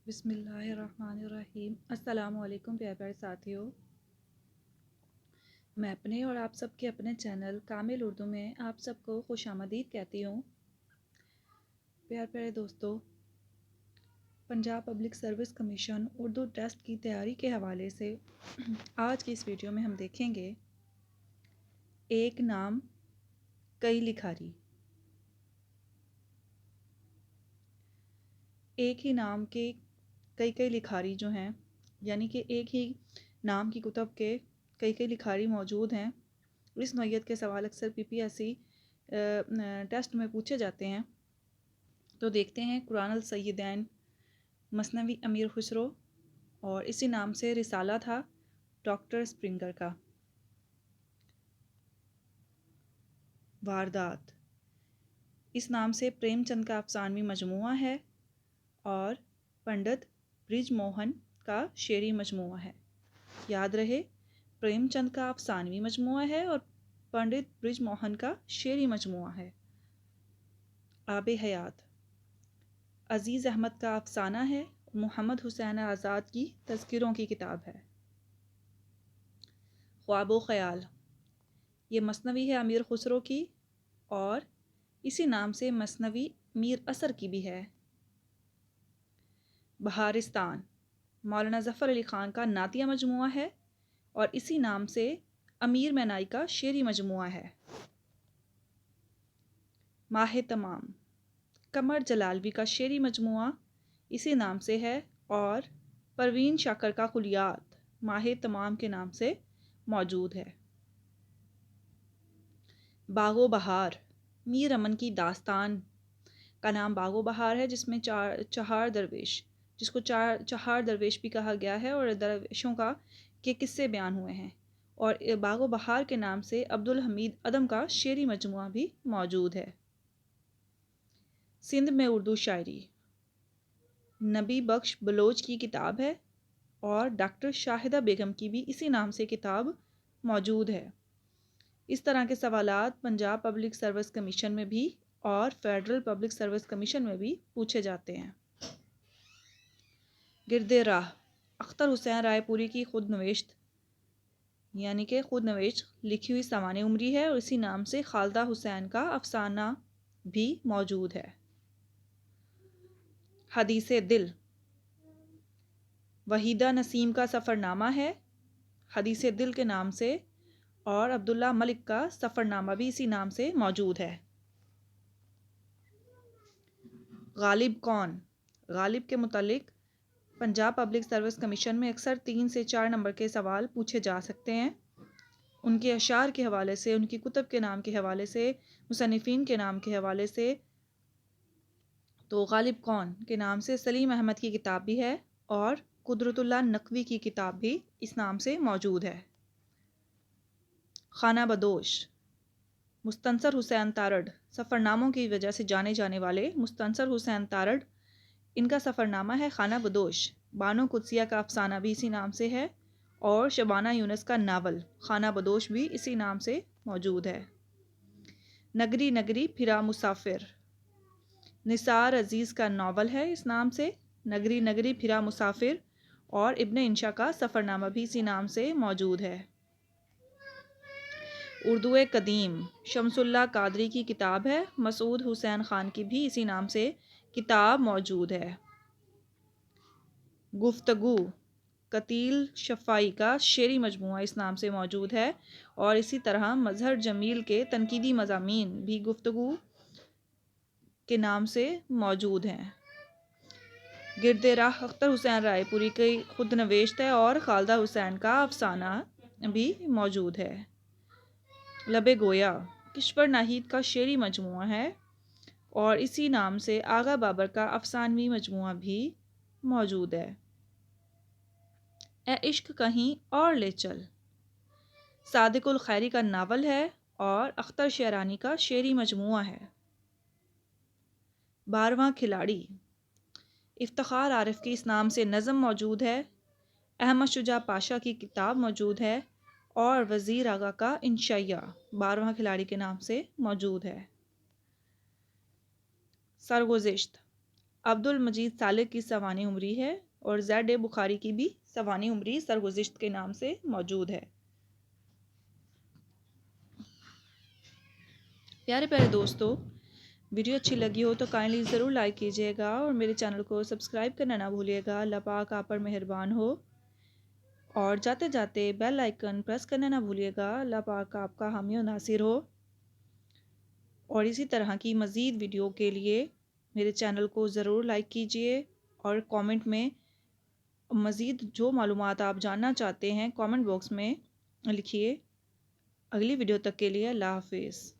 بسم اللہ الرحمن الرحیم۔ السلام علیکم پیارے پیارے ساتھیوں، میں اپنے اور آپ سب کے اپنے چینل کامل اردو میں آپ سب کو خوش آمدید کہتی ہوں۔ پیارے پیارے دوستو، Punjab public service commission Urdu test کی تیاری کے حوالے سے آج کی اس ویڈیو میں ہم دیکھیں گے ایک نام کئی لکھاری۔ ایک ہی نام کے کئی لکھاری جو ہیں، یعنی کہ ایک ہی نام کی کتب کے کئی لکھاری موجود ہیں۔ اس نوعیت کے سوال اکثر PPSC ٹیسٹ میں پوچھے جاتے ہیں۔ تو دیکھتے ہیں قرآن السیدین مثنوی امیر خسرو، اور اسی نام سے رسالہ تھا ڈاکٹر اسپرنگر کا۔ واردات اس نام سے پریم چند کا افسانوی مجموعہ ہے، اور پنڈت برج موہن کا شعری مجموعہ ہے۔ یاد رہے، پریم چند کا افسانوی مجموعہ ہے اور پنڈت برج موہن کا شعری مجموعہ ہے۔ آب حیات عزیز احمد کا افسانہ ہے، محمد حسین آزاد کی تذکروں کی کتاب ہے۔ خواب و خیال یہ مثنوی ہے امیر خسرو کی، اور اسی نام سے مثنوی میر اثر کی بھی ہے۔ بہارستان مولانا ظفر علی خان کا نعتیہ مجموعہ ہے، اور اسی نام سے امیر مینائی کا شعری مجموعہ ہے۔ ماہ تمام قمر جلالوی کا شعری مجموعہ اسی نام سے ہے، اور پروین شاکر کا خلیات ماہ تمام کے نام سے موجود ہے۔ باغ و بہار میر امن کی داستان کا نام باغ و بہار ہے، جس میں چہار درویش، جس کو چہار درویش بھی کہا گیا ہے، اور درویشوں کے قصے بیان ہوئے ہیں۔ اور باغ و بہار کے نام سے عبدالحمید عدم کا شعری مجموعہ بھی موجود ہے۔ سندھ میں اردو شاعری نبی بخش بلوچ کی کتاب ہے، اور ڈاکٹر شاہدہ بیگم کی بھی اسی نام سے کتاب موجود ہے۔ اس طرح کے سوالات پنجاب پبلک سروس کمیشن میں بھی اور فیڈرل پبلک سروس کمیشن میں بھی پوچھے جاتے ہیں۔ گرد راہ اختر حسین رائے پوری کی خود نوشت، یعنی کہ خود نوشت لکھی ہوئی سوانح عمری ہے، اور اسی نام سے خالدہ حسین کا افسانہ بھی موجود ہے۔ حدیث دل وحیدہ نسیم کا سفر نامہ ہے، حدیث دل کے نام سے، اور عبداللہ ملک کا سفر نامہ بھی اسی نام سے موجود ہے۔ غالب کون؟ غالب کے متعلق پنجاب پبلک سروس کمیشن میں اکثر 3 سے 4 نمبر کے سوال پوچھے جا سکتے ہیں۔ ان کے اشعار کے حوالے سے، ان کی کتب کے نام کے حوالے سے، مصنفین کے نام کے حوالے سے۔ تو غالب کون کے نام سے سلیم احمد کی کتاب بھی ہے، اور قدرت اللہ نقوی کی کتاب بھی اس نام سے موجود ہے۔ خانہ بدوش مستنصر حسین تارڑ سفر ناموں کی وجہ سے جانے جانے والے مستنصر حسین تارڑ، ان کا سفر نامہ ہے خانہ بدوش۔ بانو قدسیہ کا افسانہ بھی اسی نام سے ہے، اور شبانہ یونس کا ناول خانہ بدوش بھی اسی نام سے موجود ہے۔ نگری نگری پھرا مسافر نثار عزیز کا ناول ہے اس نام سے، نگری نگری پھرا مسافر، اور ابن انشا کا سفر نامہ بھی اسی نام سے موجود ہے۔ اردو قدیم شمس اللہ قادری کی کتاب ہے، مسعود حسین خان کی بھی اسی نام سے کتاب موجود ہے۔ گفتگو قتیل شفاعی کا شعری مجموعہ اس نام سے موجود ہے، اور اسی طرح مظہر جمیل کے تنقیدی مضامین بھی گفتگو کے نام سے موجود ہیں۔ گرد راہ اختر حسین رائے پوری کی خود نوشت ہے، اور خالدہ حسین کا افسانہ بھی موجود ہے۔ لب گویا کشور ناہید کا شعری مجموعہ ہے، اور اسی نام سے آغا بابر کا افسانوی مجموعہ بھی موجود ہے۔ اے عشق کہیں اور لے چل صادق الخیری کا ناول ہے، اور اختر شعرانی کا شعری مجموعہ ہے۔ 12واں کھلاڑی افتخار عارف کی اس نام سے نظم موجود ہے، احمد شجاع پاشا کی کتاب موجود ہے، اور وزیر آغا کا انشائیہ 12واں کھلاڑی کے نام سے موجود ہے۔ سرگزشت عبد المجید صالح کی سوانح عمری ہے اور زید بخاری کی بھی سوانح عمری سرگزشت کے نام سے موجود ہے۔ پیارے پیارے دوستو، ویڈیو اچھی لگی ہو تو کائنڈلی ضرور لائک کیجیے گا اور میرے چینل کو سبسکرائب کرنا نہ بھولیے گا۔ اللہ پاک آپ پر مہربان ہو، اور جاتے جاتے بیل آئیکن پریس کرنا نہ بھولیے گا۔ اللہ پاک آپ کا حامی و ناصر ہو، اور اسی طرح کی مزید ویڈیو کے لیے میرے چینل کو ضرور لائک کیجیے اور کامنٹ میں مزید جو معلومات آپ جاننا چاہتے ہیں کامنٹ باکس میں لکھیے۔ اگلی ویڈیو تک کے لیے اللہ حافظ۔